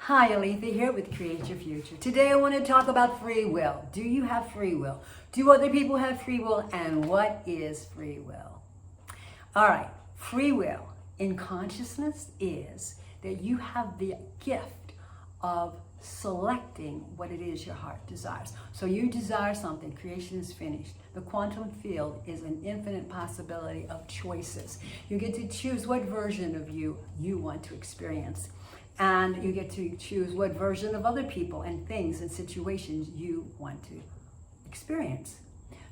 Hi, Aletha here with Create Your Future. Today I want to talk about free will. Do you have free will? Do other people have free will? And what is free will? All right, free will in consciousness is that you have the gift of selecting what it is your heart desires. So you desire something, creation is finished. The quantum field is an infinite possibility of choices. You get to choose what version of you want to experience. And you get to choose what version of other people and things and situations you want to experience.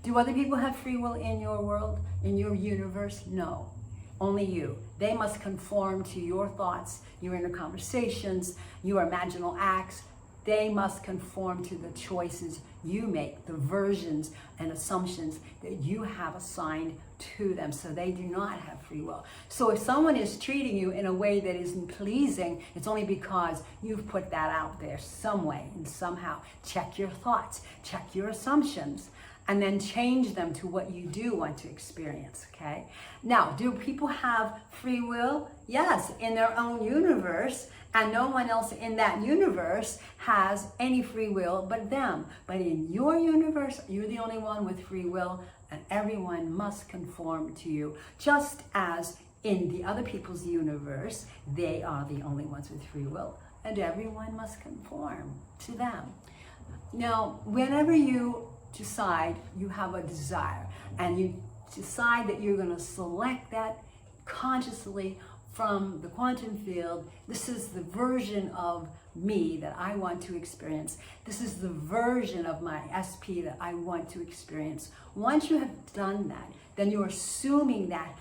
Do other people have free will in your world, in your universe? No, only you. They must conform to your thoughts, your inner conversations, your imaginal acts. They must conform to the choices you make, the versions and assumptions that you have assigned to them. So they do not have free will. So if someone is treating you in a way that isn't pleasing, it's only because you've put that out there some way and somehow. Check your thoughts, check your assumptions, and then change them to what you do want to experience, okay? Now, do people have free will? Yes, in their own universe, and no one else in that universe has any free will but them. But in your universe, you're the only one with free will, and everyone must conform to you. Just as in the other people's universe, they are the only ones with free will, and everyone must conform to them. Now, whenever you decide you have a desire and you decide that you're going to select that consciously from the quantum field, this is the version of me that I want to experience. This is the version of my SP that I want to experience. Once you have done that, then you're assuming that,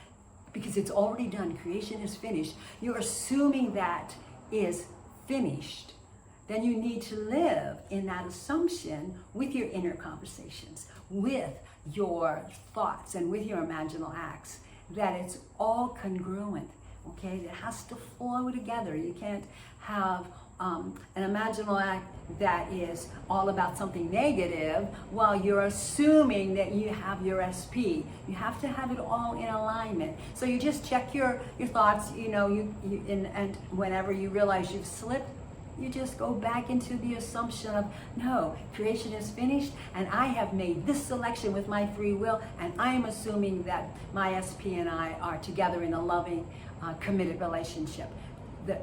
because it's already done, creation is finished, you're assuming that is finished. Then you need to live in that assumption with your inner conversations, with your thoughts, and with your imaginal acts, that it's all congruent, okay? It has to flow together. You can't have an imaginal act that is all about something negative while you're assuming that you have your SP. You have to have it all in alignment. So you just check your thoughts, and whenever you realize you've slipped, you just go back into the assumption of, no, creation is finished and I have made this selection with my free will, and I am assuming that my SP and I are together in a loving, committed relationship. That,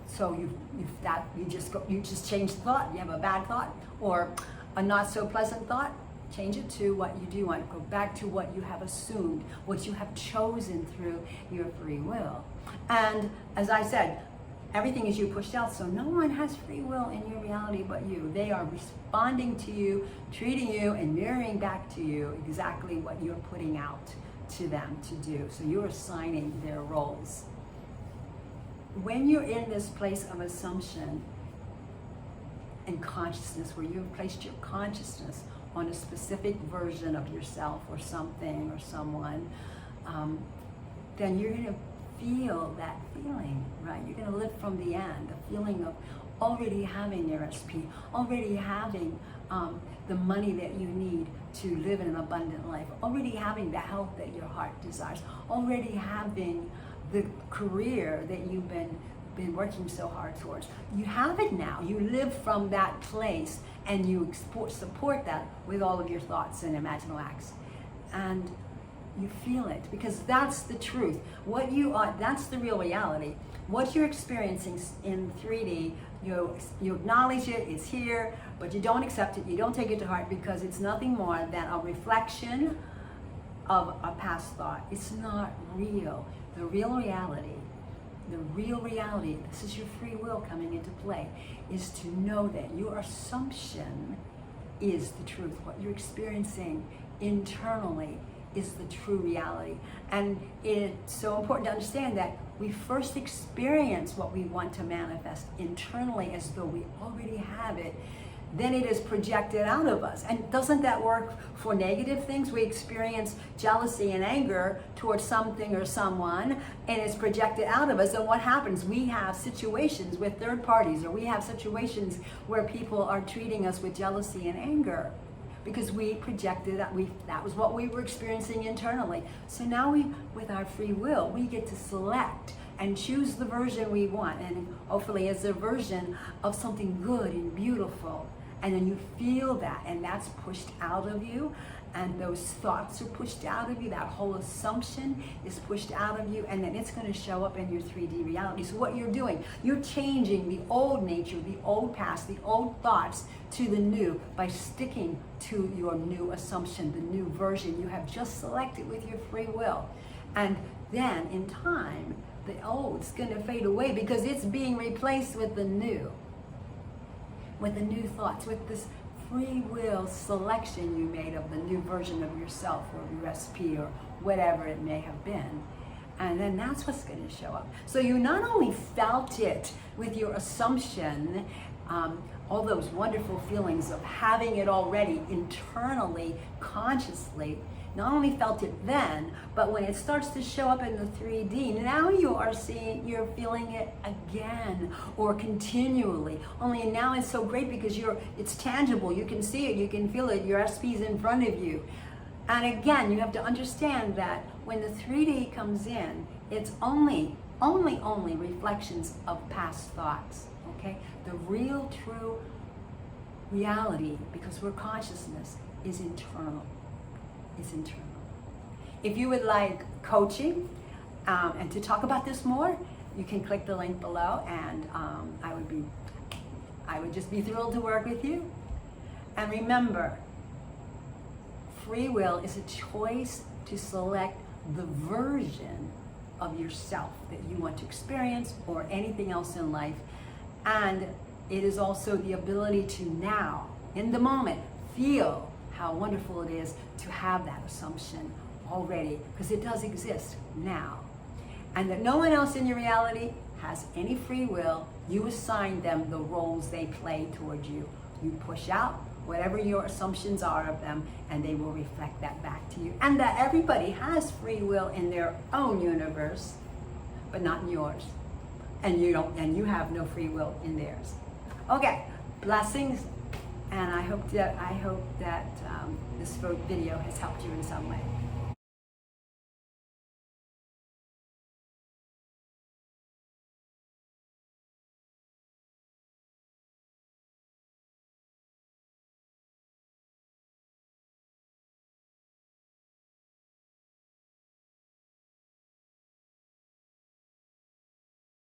so you just change the thought. You have a bad thought or a not so pleasant thought, change it to what you do want. Go back to what you have assumed, what you have chosen through your free will. And as I said, everything is you pushed out, so no one has free will in your reality but you. They are responding to you, treating you, and mirroring back to you exactly what you're putting out to them to do. So you're assigning their roles. When you're in this place of assumption and consciousness, where you've placed your consciousness on a specific version of yourself or something or someone, then you're going to feel that feeling, right? You're going to live from the end, the feeling of already having your SP, already having the money that you need to live an abundant life, already having the health that your heart desires, already having the career that you've been working so hard towards. You have it now. You live from that place, and you support that with all of your thoughts and imaginal acts. And you feel it, because that's the truth. What you are, that's the real reality. What you're experiencing in 3D, you acknowledge it, it's here, but you don't accept it, you don't take it to heart, because it's nothing more than a reflection of a past thought. It's not real. The real reality, this is your free will coming into play, is to know that your assumption is the truth. What you're experiencing internally is the true reality. And it's so important to understand that we first experience what we want to manifest internally as though we already have it. Then it is projected out of us. And doesn't that work for negative things? We experience jealousy and anger towards something or someone, and it's projected out of us. And what happens? We have situations with third parties, or we have situations where people are treating us with jealousy and anger, because we projected that was what we were experiencing internally. So now with our free will, we get to select and choose the version we want. And hopefully it's a version of something good and beautiful. And then you feel that, and that's pushed out of you. And those thoughts are pushed out of you. That whole assumption is pushed out of you. And then it's going to show up in your 3D reality. So what you're doing, you're changing the old nature, the old past, the old thoughts to the new by sticking to your new assumption, the new version you have just selected with your free will. And then in time, the old's going to fade away because it's being replaced with the new thoughts, with this free will selection you made of the new version of yourself or recipe or whatever it may have been. And then that's what's going to show up. So you not only felt it with your assumption, all those wonderful feelings of having it already internally, consciously, not only felt it then, but when it starts to show up in the 3D, now you're feeling it again or continually. Only now it's so great because it's tangible. You can see it, you can feel it, your SP's in front of you. And again, you have to understand that when the 3D comes in, it's only reflections of past thoughts, okay? The real, true reality, because we're consciousness, is internal. Is internal. If you would like coaching and to talk about this more, you can click the link below, and I would just be thrilled to work with you. And remember, free will is a choice to select the version of yourself that you want to experience or anything else in life. And it is also the ability to now, in the moment, feel how wonderful it is to have that assumption already, because it does exist now. And that no one else in your reality has any free will. You assign them the roles they play towards you. You push out whatever your assumptions are of them, and they will reflect that back to you. And that everybody has free will in their own universe, but not in yours. And you have no free will in theirs. Okay, blessings. And I hope that this video has helped you in some way.